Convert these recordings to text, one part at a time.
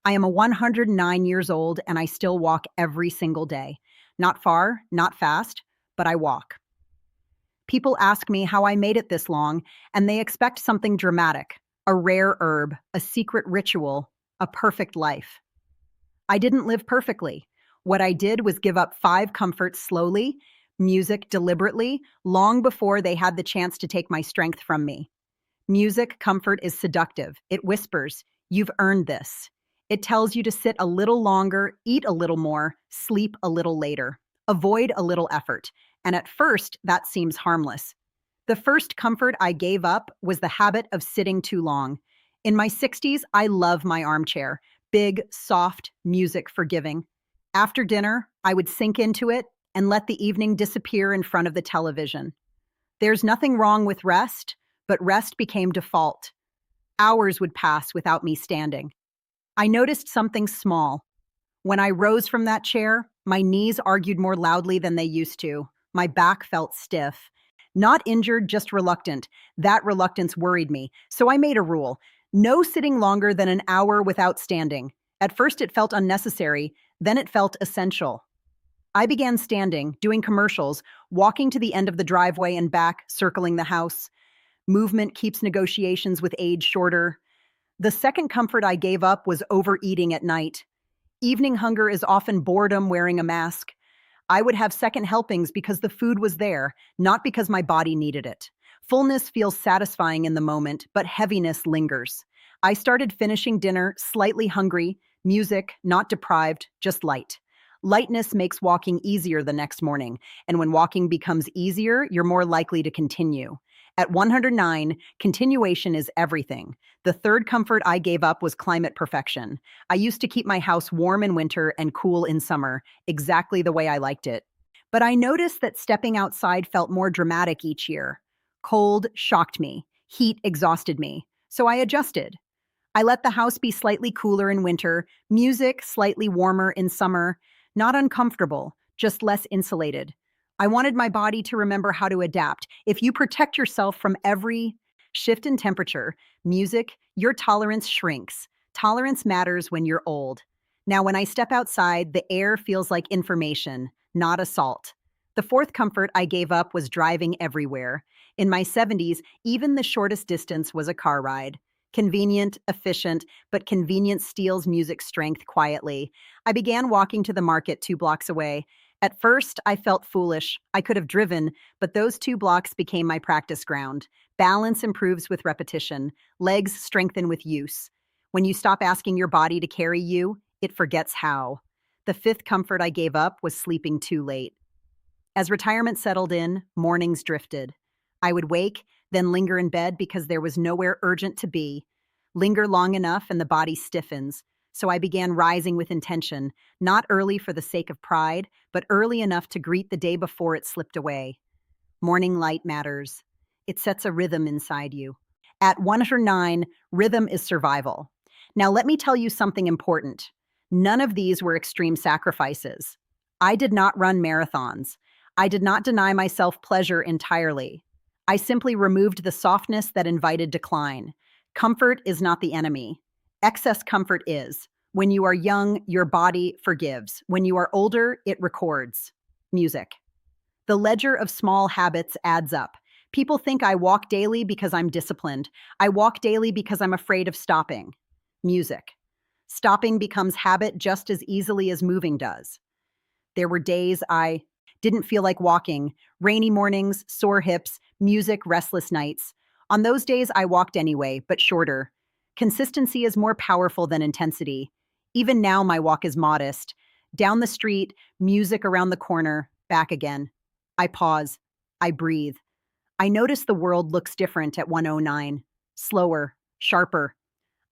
I am a 109 years old and I still walk every single day. Not far, not fast, but I walk. People ask me how I made it this long, and they expect something dramatic, a rare herb, a secret ritual, a perfect life. I didn't live perfectly. What I did was give up five comforts slowly, music deliberately, long before they had the chance to take my strength from me. Music comfort is seductive. It whispers, "You've earned this." It tells you to sit a little longer, eat a little more, sleep a little later, avoid a little effort. And at first, that seems harmless. The first comfort I gave up was the habit of sitting too long. In my 60s, I love my armchair. Big, soft, music forgiving. After dinner, I would sink into it and let the evening disappear in front of the television. There's nothing wrong with rest, but rest became default. Hours would pass without me standing. I noticed something small. When I rose from that chair, my knees argued more loudly than they used to. My back felt stiff. Not injured, just reluctant. That reluctance worried me, so I made a rule. No sitting longer than an hour without standing. At first it felt unnecessary, then it felt essential. I began standing, doing commercials, walking to the end of the driveway and back, circling the house. Movement keeps negotiations with age shorter. The second comfort I gave up was overeating at night. Evening hunger is often boredom wearing a mask. I would have second helpings because the food was there, not because my body needed it. Fullness feels satisfying in the moment, but heaviness lingers. I started finishing dinner slightly hungry, music, not deprived, just light. Lightness makes walking easier the next morning, and when walking becomes easier, you're more likely to continue. At 109, continuation is everything. The third comfort I gave up was climate perfection. I used to keep my house warm in winter and cool in summer, exactly the way I liked it. But I noticed that stepping outside felt more dramatic each year. Cold shocked me. Heat exhausted me. So I adjusted. I let the house be slightly cooler in winter, music slightly warmer in summer. Not uncomfortable, just less insulated. I wanted my body to remember how to adapt. If you protect yourself from every shift in temperature, music, your tolerance shrinks. Tolerance matters when you're old. Now, when I step outside, the air feels like information, not assault. The fourth comfort I gave up was driving everywhere. In my 70s, even the shortest distance was a car ride. Convenient, efficient, but convenience steals music strength quietly. I began walking to the market 2 blocks away. At first, I felt foolish. I could have driven, but those 2 blocks became my practice ground. Balance improves with repetition. Legs strengthen with use. When you stop asking your body to carry you, it forgets how. The fifth comfort I gave up was sleeping too late. As retirement settled in, mornings drifted. I would wake, then linger in bed because there was nowhere urgent to be. Linger long enough and the body stiffens. So I began rising with intention, not early for the sake of pride, but early enough to greet the day before it slipped away. Morning light matters. It sets a rhythm inside you. At 109, rhythm is survival. Now let me tell you something important. None of these were extreme sacrifices. I did not run marathons. I did not deny myself pleasure entirely. I simply removed the softness that invited decline. Comfort is not the enemy. Excess comfort is. When you are young, your body forgives. When you are older, it records. Music. The ledger of small habits adds up. People think I walk daily because I'm disciplined. I walk daily because I'm afraid of stopping. Music. Stopping becomes habit just as easily as moving does. There were days I didn't feel like walking. Rainy mornings, sore hips, music, restless nights. On those days, I walked anyway, but shorter. Consistency is more powerful than intensity. Even now, my walk is modest. Down the street, music around the corner, back again. I pause. I breathe. I notice the world looks different at 109. Slower, sharper.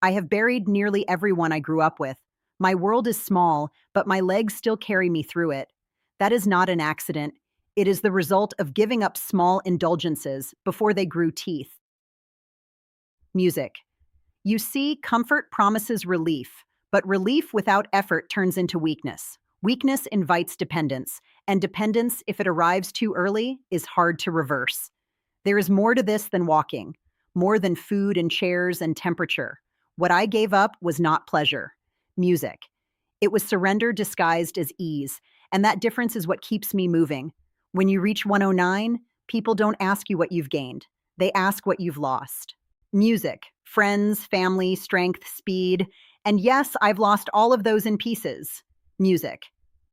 I have buried nearly everyone I grew up with. My world is small, but my legs still carry me through it. That is not an accident. It is the result of giving up small indulgences before they grew teeth. Music. You see, comfort promises relief, but relief without effort turns into weakness. Weakness invites dependence, and dependence, if it arrives too early, is hard to reverse. There is more to this than walking, more than food and chairs and temperature. What I gave up was not pleasure. Music. It was surrender disguised as ease, and that difference is what keeps me moving. When you reach 109, people don't ask you what you've gained. They ask what you've lost. Music, friends, family, strength, speed, and yes, I've lost all of those in pieces. Music.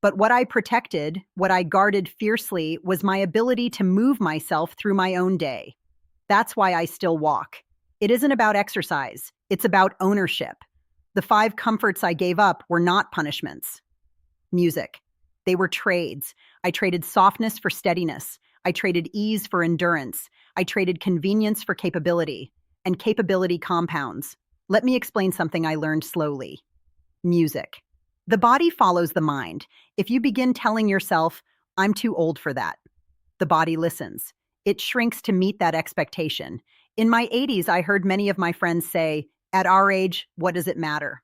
But what I protected, what I guarded fiercely, was my ability to move myself through my own day. That's why I still walk. It isn't about exercise, it's about ownership. The 5 comforts I gave up were not punishments. Music. They were trades. I traded softness for steadiness. I traded ease for endurance. I traded convenience for capability. And capability compounds. Let me explain something I learned slowly. Music. The body follows the mind. If you begin telling yourself, I'm too old for that, the body listens. It shrinks to meet that expectation. In my 80s, I heard many of my friends say, at our age, what does it matter?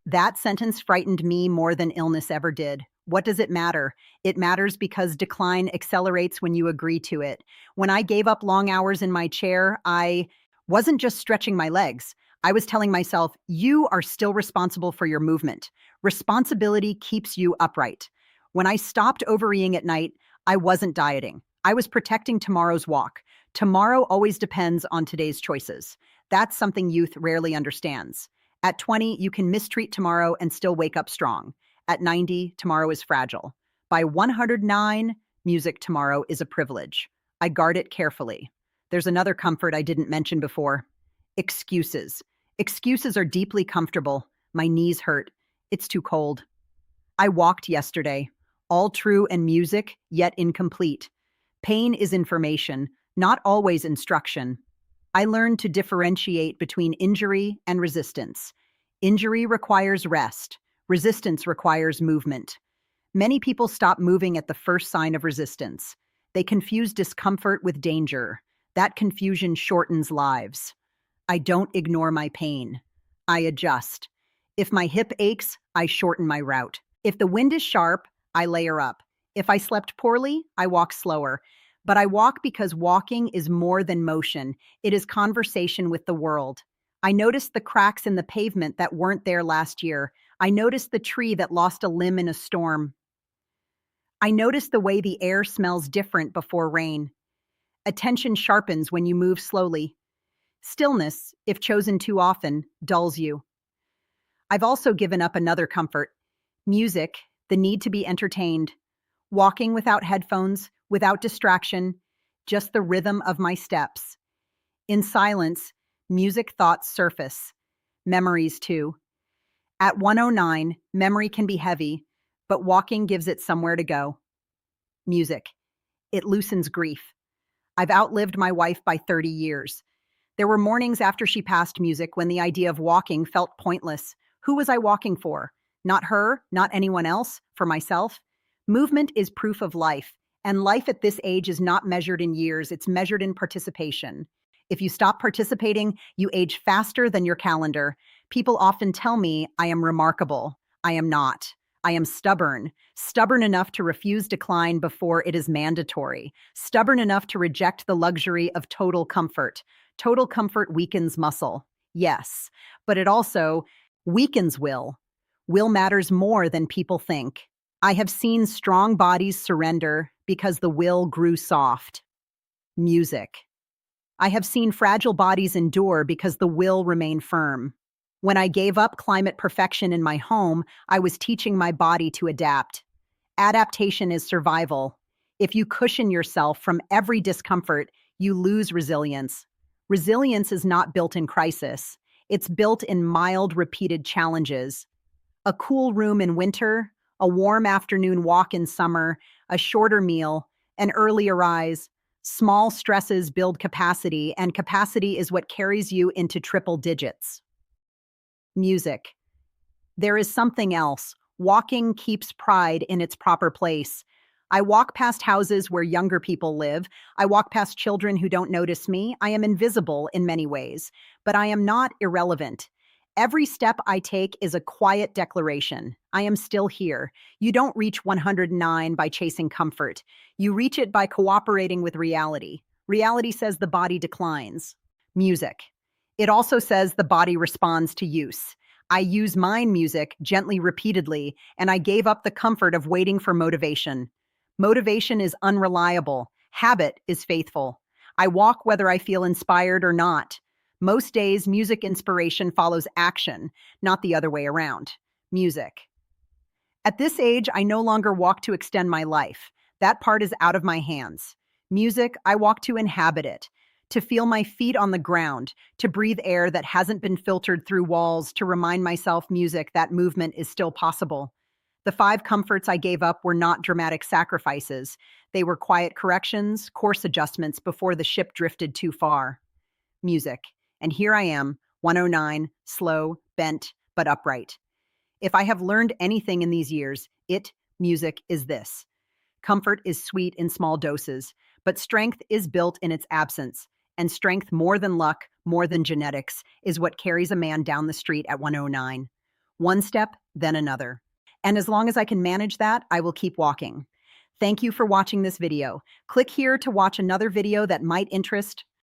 That sentence frightened me more than illness ever did. What does it matter? It matters because decline accelerates when you agree to it. When I gave up long hours in my chair, I wasn't just stretching my legs. I was telling myself, you are still responsible for your movement. Responsibility keeps you upright. When I stopped overeating at night, I wasn't dieting. I was protecting tomorrow's walk. Tomorrow always depends on today's choices. That's something youth rarely understands. At 20, you can mistreat tomorrow and still wake up strong. At 90, tomorrow is fragile. By 109, music tomorrow is a privilege. I guard it carefully. There's another comfort I didn't mention before. Excuses. Excuses are deeply comfortable. My knees hurt. It's too cold. I walked yesterday. All true and music, yet incomplete. Pain is information, not always instruction. I learned to differentiate between injury and resistance. Injury requires rest. Resistance requires movement. Many people stop moving at the first sign of resistance. They confuse discomfort with danger. That confusion shortens lives. I don't ignore my pain. I adjust. If my hip aches, I shorten my route. If the wind is sharp, I layer up. If I slept poorly, I walk slower. But I walk because walking is more than motion. It is conversation with the world. I noticed the cracks in the pavement that weren't there last year. I noticed the tree that lost a limb in a storm. I noticed the way the air smells different before rain. Attention sharpens when you move slowly. Stillness, if chosen too often, dulls you. I've also given up another comfort. Music, the need to be entertained. Walking without headphones, without distraction, just the rhythm of my steps. In silence, music thoughts surface. Memories too. At 109, memory can be heavy, but walking gives it somewhere to go. Music. It loosens grief. I've outlived my wife by 30 years. There were mornings after she passed music when the idea of walking felt pointless. Who was I walking for? Not her, not anyone else, for myself. Movement is proof of life, and life at this age is not measured in years, it's measured in participation. If you stop participating, you age faster than your calendar. People often tell me I am remarkable. I am not. I am stubborn. Stubborn enough to refuse decline before it is mandatory. Stubborn enough to reject the luxury of total comfort. Total comfort weakens muscle. Yes, but it also weakens will. Will matters more than people think. I have seen strong bodies surrender because the will grew soft. Music. I have seen fragile bodies endure because the will remained firm. When I gave up climate perfection in my home, I was teaching my body to adapt. Adaptation is survival. If you cushion yourself from every discomfort, you lose resilience. Resilience is not built in crisis. It's built in mild, repeated challenges. A cool room in winter, a warm afternoon walk in summer, a shorter meal, an earlier rise. Small stresses build capacity, and capacity is what carries you into triple digits. Music. There is something else. Walking keeps pride in its proper place. I walk past houses where younger people live. I walk past children who don't notice me. I am invisible in many ways, but I am not irrelevant. Every step I take is a quiet declaration. I am still here. You don't reach 109 by chasing comfort. You reach it by cooperating with reality. Reality says the body declines. Music. It also says the body responds to use. I use mine music gently repeatedly, and I gave up the comfort of waiting for motivation. Motivation is unreliable. Habit is faithful. I walk whether I feel inspired or not. Most days, music inspiration follows action, not the other way around. Music. At this age, I no longer walk to extend my life. That part is out of my hands. Music, I walk to inhabit it, to feel my feet on the ground, to breathe air that hasn't been filtered through walls, to remind myself music that movement is still possible. The five comforts I gave up were not dramatic sacrifices. They were quiet corrections, course adjustments before the ship drifted too far. Music. And here I am, 109, slow, bent, but upright. If I have learned anything in these years, music, is this. Comfort is sweet in small doses, but strength is built in its absence. And strength, more than luck, more than genetics, is what carries a man down the street at 109. One step, then another. And as long as I can manage that, I will keep walking. Thank you for watching this video. Click here to watch another video that might interest